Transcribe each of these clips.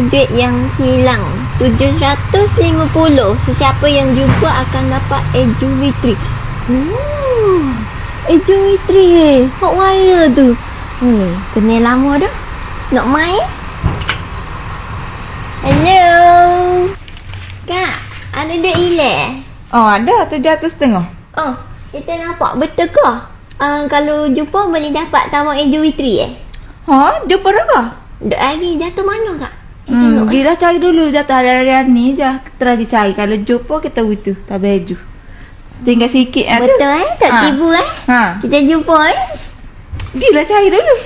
duit yang hilang 750. Sesiapa yang jumpa akan dapat Ejuwitri. Ejuwitri hot wire tu. Kenal lama dah. Nak main? Hello Kak, ada duit hilang? Oh, ada 750. Oh, kita nampak betul ke? Kalau jumpa boleh dapat tawar Ejuwitri Ha, jumpa dah. Duk lagi jatuh mana Kak? Tengok, Gila cari dulu jatuh hari-hari ni je. Kita lagi cari. Kalau jumpa kita itu tak baju. Tinggal sikit ada. Betul tak tibu Ha. Kita jumpa Gila cari dulu.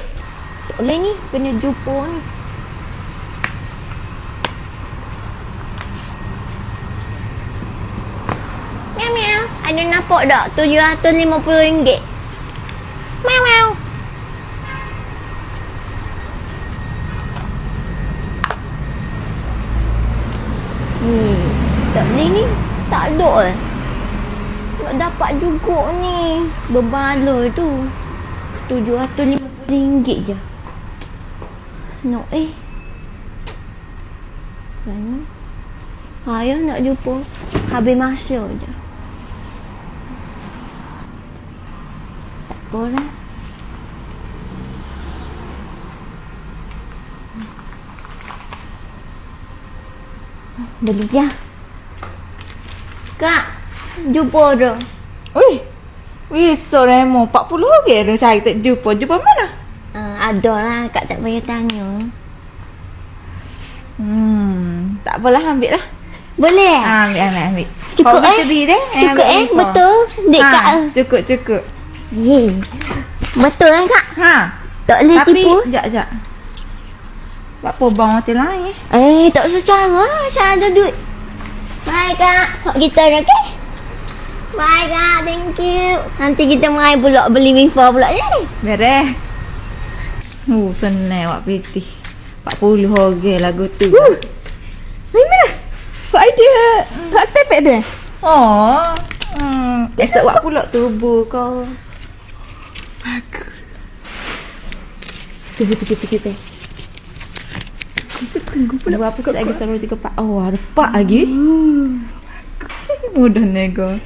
Tak boleh ni, kena jumpa ni. Miau miau. Ada nampak tak RM750? Miau miau. Tak boleh ni. Tak ada nak dapat juga ni. Berbaloi tu RM750 je. No Mana? Ayah nak jumpa. Habis masa je. Tak apalah. Beli je. Kak, jumpa dah. Wih, Soremo 40 orang dah cari tak jumpa. Jumpa mana? Ada lah, Kak tak payah tanya. Tak apalah, ambil lah. Boleh? Ambil. Cukup Seri deh. Cukup betul. Dek Kak. Cukup. Ye. Betul kan Kak? Ha. Tak boleh tipu. Tapi, sekejap. Apa bang hotel lain tak usah cara. Saya ada duit. Bye Kak. Hak kita dah ke? Bye Kak. Thank you. Nanti kita main pula beli wifi pula je. Beres. Senang buat piti. 40 orang lagu tu. Mana? Buat idea. Tak tepek dia. Oh. Esok buat pula tubuh kau. Bagus. Kita. Tunggu pula. Berapa lagi? Selalu 3-4. Oh, ada 4 lagi. Mudah nego.